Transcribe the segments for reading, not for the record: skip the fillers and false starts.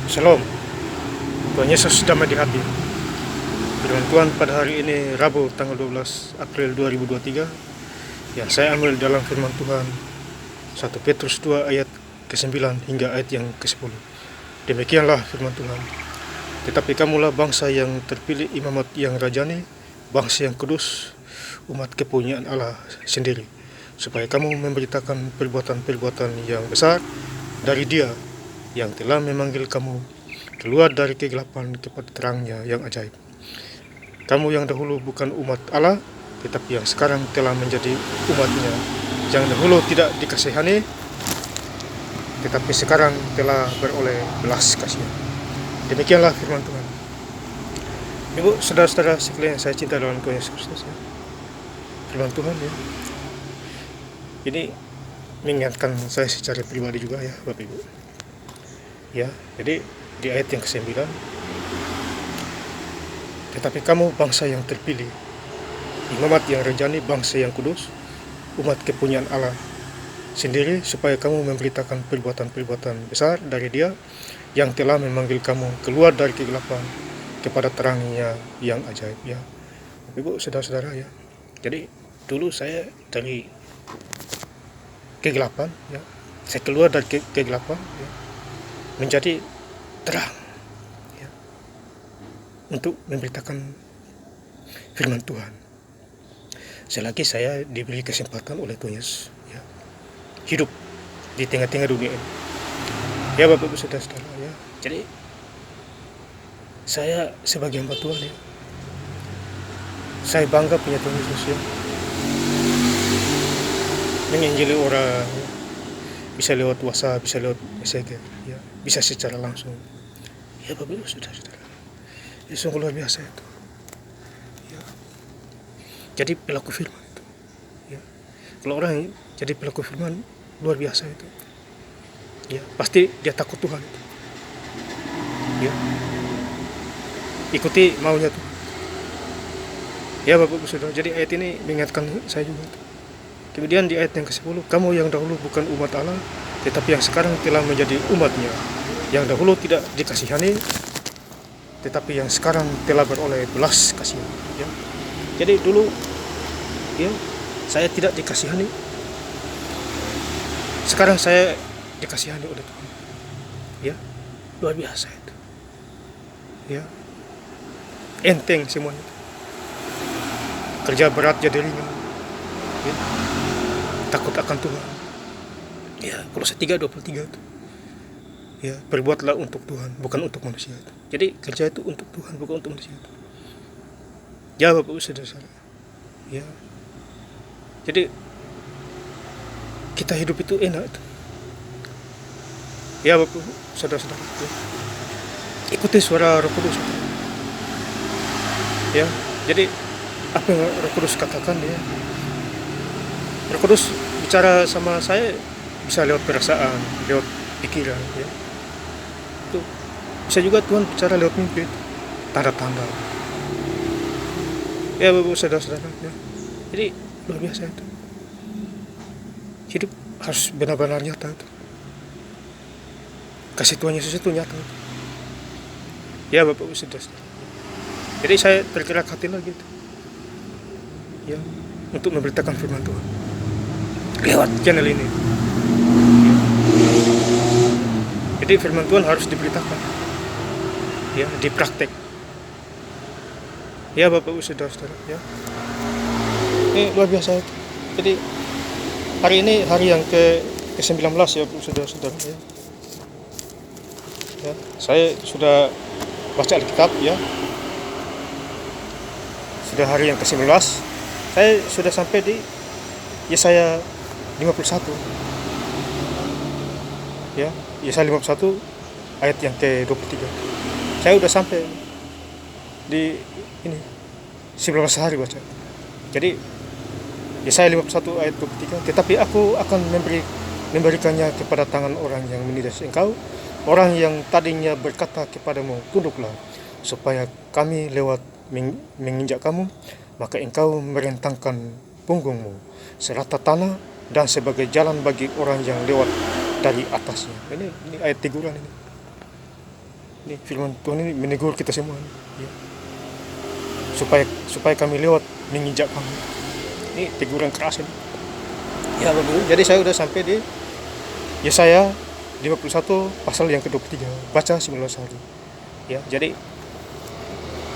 Shalom, Tuhan Yesus damai di hati. Firman Tuhan pada hari ini Rabu tanggal 12 April 2023 yang saya ambil dalam firman Tuhan 1 Petrus 2 ayat ke-9 hingga ayat yang ke-10. Demikianlah firman Tuhan. Tetapi kamulah bangsa yang terpilih, imamat yang rajani, bangsa yang kudus, umat kepunyaan Allah sendiri, supaya kamu memberitakan perbuatan-perbuatan yang besar dari Dia yang telah memanggil kamu keluar dari kegelapan kepada terangnya yang ajaib. Kamu yang dahulu bukan umat Allah, tetapi yang sekarang telah menjadi umatnya, yang dahulu tidak dikasihani, tetapi sekarang telah beroleh belas kasihan. Demikianlah firman Tuhan. Ibu, saudara-saudara sekalian yang saya cinta dalam Tuhan Yesus Kristus, ya. Firman Tuhan, ya. Ini mengingatkan saya secara pribadi juga, ya Bapak Ibu. Ya, jadi di ayat yang ke-9, tetapi kamu bangsa yang terpilih, imamat yang rajani, bangsa yang kudus, umat kepunyaan Allah sendiri, supaya kamu memberitakan perbuatan-perbuatan besar dari Dia yang telah memanggil kamu keluar dari kegelapan kepada terangnya yang ajaib, ya. Ibu, saudara-saudara, ya. Jadi dulu saya dari kegelapan, ya. Saya keluar dari kegelapan, ya, menjadi terang, ya, untuk memberitakan firman Tuhan. Selagi saya diberi kesempatan oleh Tuhan Yesus, ya, hidup di tengah-tengah dunia ini, ya Bapak Ibu saudara-saudara, ya. Jadi saya sebagai hamba Tuhan, ya, saya bangga punya Tuhan Yesus, ya, menginjili orang, ya, bisa lewat WhatsApp, bisa lewat Messenger, ya, bisa secara langsung, ya Bapak Ibu saudara-saudara. Itu sungguh luar biasa itu, ya. Jadi pelaku firman itu, ya. Kalau orang jadi pelaku firman luar biasa itu, ya, pasti dia takut Tuhan itu, ya, ikuti maunya Tuhan, ya Bapak Ibu saudara. Jadi ayat ini mengingatkan saya juga itu. Kemudian di ayat yang ke-10, kamu yang dahulu bukan umat Allah, tetapi yang sekarang telah menjadi umatnya, yang dahulu tidak dikasihani, tetapi yang sekarang telah beroleh belas kasihan, ya. Jadi dulu, ya, saya tidak dikasihani, sekarang saya dikasihani oleh Tuhan, ya. Luar biasa itu, ya. Enteng semuanya, kerja berat jadi ringan, ya. Takut akan Tuhan, ya. Kolose 3:23 itu, ya, berbuatlah untuk Tuhan, bukan untuk manusia itu. Jadi kerja itu untuk Tuhan, bukan untuk manusia itu, ya Bapak Ibu saudara-saudara, ya. Jadi kita hidup itu enak itu, ya Bapak Ibu saudara-saudara, ya. Ikuti suara Roh Kudus itu, ya. Jadi apa yang Roh Kudus katakan, ya, Roh Kudus bicara sama saya bisa lewat perasaan, lewat pikiran, ya. Itu bisa juga Tuhan bicara lewat mimpi, tanda-tanda, ya Bapak saudara-saudara, ya. Jadi luar biasa itu. Hidup harus benar-benar nyata itu. Kasih Tuhan Yesus itu nyata itu, ya Bapak saudara-saudara. Jadi saya tergerak hati lagi itu, ya, untuk memberitakan firman Tuhan lewat channel ini, ya. Jadi firman Tuhan harus diberitakan, ya, dipraktek, ya Bapak Ibu saudara-saudara, ya. Ini luar biasa itu. Jadi hari ini hari yang ke-19, ya Bapak saudara-saudara, ya. Ya, saya sudah baca Alkitab, ya. Sudah hari yang ke-19. Saya sudah sampai di Yesaya 51. Ya, Yesaya 51 ayat yang ke-23. Saya sudah sampai di ini 19 hari baca. Jadi Yesaya 51 ayat 23, tetapi aku akan memberikannya kepada tangan orang yang menindas engkau, orang yang tadinya berkata kepadamu, tunduklah, supaya kami lewat menginjak kamu, maka engkau merentangkan punggungmu serata tanah dan sebagai jalan bagi orang yang lewat dari atasnya. Ini ayat teguran ini, Ini firman Tuhan ini menegur kita semua, ya. Supaya kami lewat menginjak kami. Ini teguran keras ini. Ya Bapak Ibu, jadi saya udah sampai di Yesaya 51 pasal yang ke-23, baca 19 hari. Ya, jadi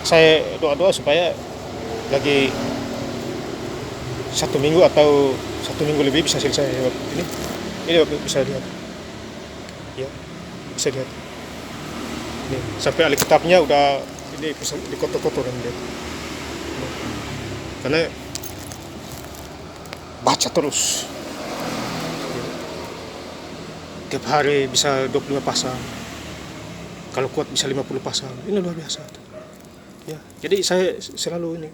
saya doa-doa supaya lagi 1 minggu atau 1 minggu lebih bisa selesai. Ini Bapak bisa lihat. Ya, bisa lihat. Ini sampai Alkitabnya udah ini bisa dikotor-kotor dan lihat. Karena baca terus. Tiap hari bisa 25 pasal. Kalau kuat bisa 50 pasal. Ini luar biasa. Ya, jadi saya selalu ini.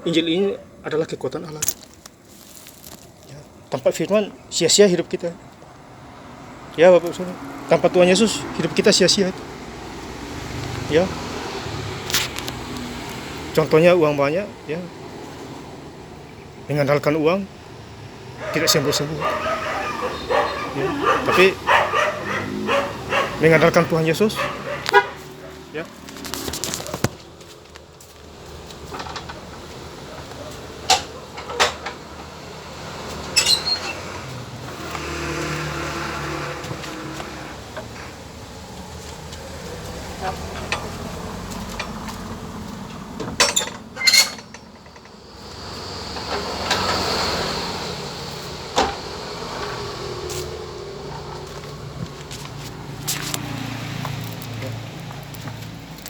Injil ini adalah kekuatan Allah. Ya, tanpa firman sia-sia hidup kita. Ya Bapak Saudara, tanpa Tuhan Yesus hidup kita sia-sia itu. Ya. Contohnya uang banyak, ya. Mengandalkan uang tidak sembuh-sembuh. Ya, tapi mengandalkan Tuhan Yesus, ya.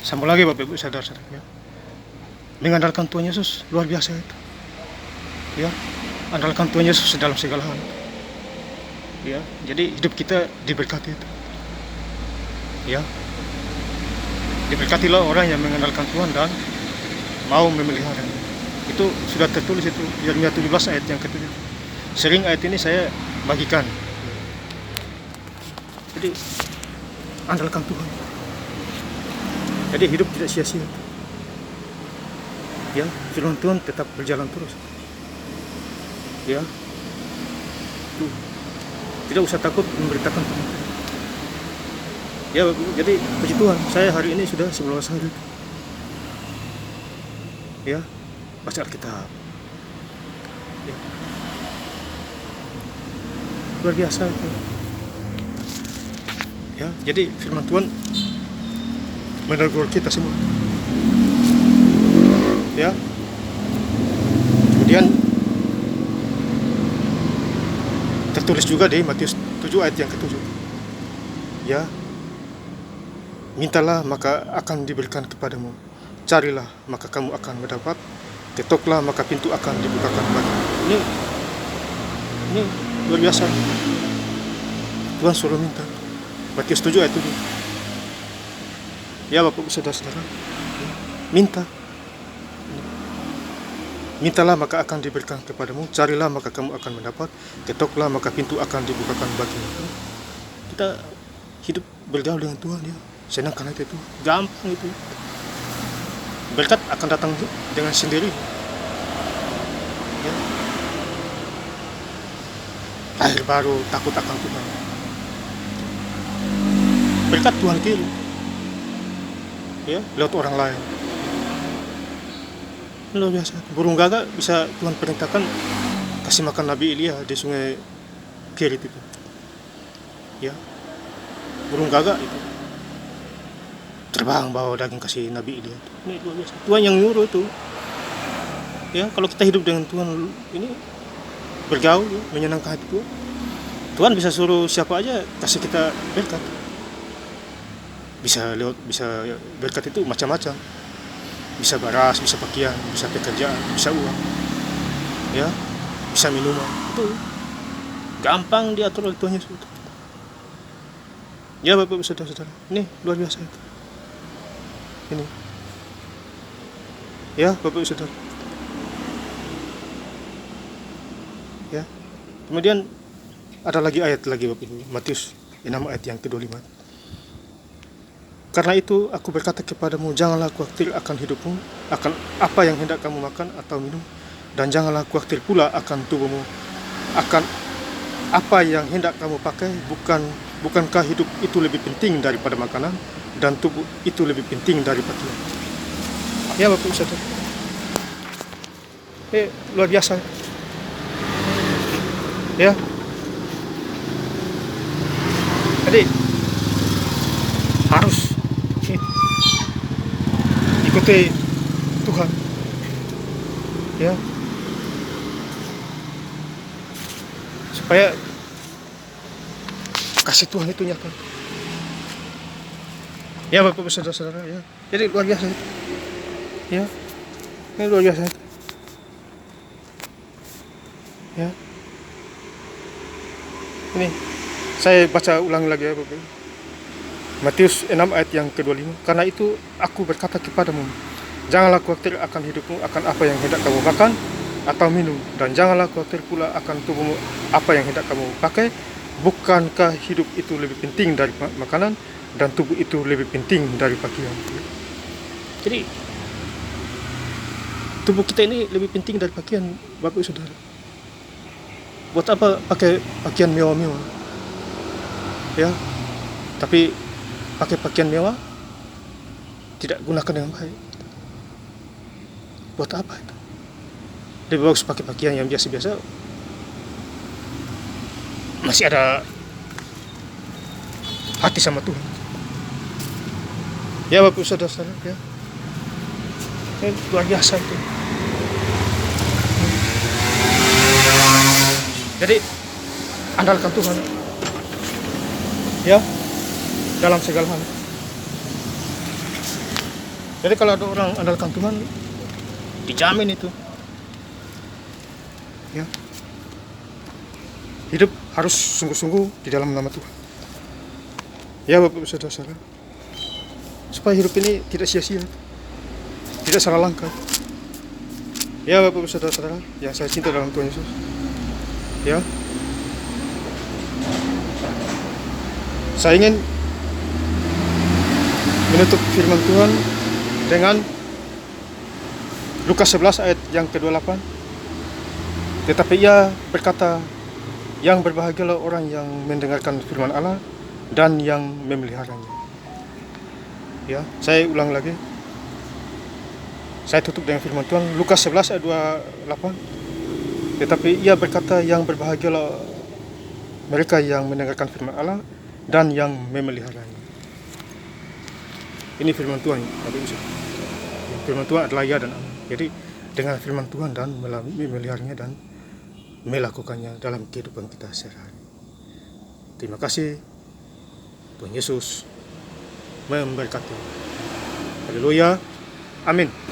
Sambung lagi Bapak Ibu saudara-saudara, ya. Mengandalkan Tuhan Yesus luar biasa itu. Ya, andalkan Tuhan Yesus dalam segala hal. Ya, jadi hidup kita diberkati itu. Ya. Diberkatilah orang yang mengandalkan Tuhan dan mau memelihara. Itu sudah tertulis itu Yeremia 17 ayat yang ke-7. Sering ayat ini saya bagikan. Jadi andalkan Tuhan. Jadi hidup tidak sia-sia. Ya, firman Tuhan tetap berjalan terus. Ya. Tuh. Tidak usah takut memberitakan Tuhan. Ya, jadi puji Tuhan, saya hari ini sudah 11 hari. Ya, baca Alkitab. Ya. Luar biasa itu. Ya, jadi firman Tuhan menegur kita semua. Ya. Kemudian tertulis juga di Matius 7 ayat yang ke-7. Ya. Mintalah maka akan diberikan kepadamu. Carilah maka kamu akan mendapat. Ketoklah maka pintu akan dibukakan bagimu. Ini luar biasa. Tuhan suruh minta. Matius 7 ayat 7. Ya Bapak saudara-saudara, minta. Mintalah maka akan diberikan kepadamu, carilah maka kamu akan mendapat, ketoklah maka pintu akan dibukakan bagimu. Kita hidup bergaul dengan Tuhan, ya. Senang karena itu, gampang itu. Berkat akan datang dengan sendiri. Ya. Lahir baru, takut akan Tuhan. Berkat Tuhan kirim. Ya, lewat orang lain. Luar biasa. Burung gagak bisa Tuhan perintahkan kasih makan Nabi Elia di sungai Kerit itu. Ya, burung gagak itu terbang bawa daging kasih Nabi Elia. Ini luar biasa. Tuhan yang nyuruh itu. Ya, kalau kita hidup dengan Tuhan ini bergaul, ya, menyenangkan hati Tuhan. Tuhan bisa suruh siapa aja kasih kita berkat. Bisa berkat itu macam-macam. Bisa beras, bisa pakaian, bisa pekerjaan, bisa uang. Ya, bisa minuman. Itu gampang diatur oleh Tuhan Yesus. Ya Bapak saudara-saudara, ini luar biasa itu. Ini. Ya Bapak saudara. Ya. Kemudian ada lagi ayat lagi Bapak Ibu, Matius 6 ayat yang ke-25. Karena itu aku berkata kepadamu, janganlah khawatir akan hidupmu, akan apa yang hendak kamu makan atau minum, dan janganlah khawatir pula akan tubuhmu, akan apa yang hendak kamu pakai. Bukankah hidup itu lebih penting daripada makanan, dan tubuh itu lebih penting dari pakaian. Ya Bapak Ibu Saudara. Luar biasa. Ya. Jadi harus ikuti Tuhan. Ya. Supaya kasih Tuhan itu nyata. Ya Bapak Ibu Saudara-saudara, ya. Jadi luar biasa itu. Ya. Ini luar biasa itu. Ya. Ini saya baca ulang lagi ya Bapak. Matius 6 ayat yang ke-25. Karena itu aku berkata kepadamu, janganlah khawatir akan hidupmu, akan apa yang hendak kamu makan atau minum, dan janganlah khawatir pula akan tubuhmu, apa yang hendak kamu pakai. Bukankah hidup itu lebih penting dari makanan, dan tubuh itu lebih penting dari pakaian? Jadi tubuh kita ini lebih penting dari pakaian, Bapak Ibu Saudara. Buat apa pakai pakaian mewah-mewah? Ya, tapi pakai pakaian mewah tidak gunakan dengan baik. Buat apa itu? Lebih bagus pakai pakaian yang biasa-biasa, masih ada hati sama Tuhan. Ya Bapak Ibu Saudara-saudara, ya. Ini luar biasa itu. Jadi andalkan Tuhan, ya, dalam segala hal. Jadi kalau ada orang andalkan Tuhan, dijamin itu, ya, hidup harus sungguh-sungguh di dalam nama Tuhan. Ya Bapak Ibu Saudara-saudara, supaya hidup ini tidak sia-sia, tidak salah langkah. Ya Bapak Ibu Saudara-saudara yang saya cinta dalam Tuhan Yesus, ya, saya ingin menutup firman Tuhan dengan Lukas 11 ayat yang ke-28. Tetapi ia berkata, yang berbahagialah orang yang mendengarkan firman Allah dan yang memeliharanya. Ya, saya ulang lagi. Saya tutup dengan firman Tuhan Lukas 11 ayat 28. Tetapi ia berkata, yang berbahagialah mereka yang mendengarkan firman Allah dan yang memeliharanya. Ini firman Tuhan. Firman Tuhan adalah ya dan amin. Jadi dengan firman Tuhan dan memeliharanya dan melakukannya dalam kehidupan kita sehari-hari. Terima kasih. Tuhan Yesus memberkati. Haleluya. Amin.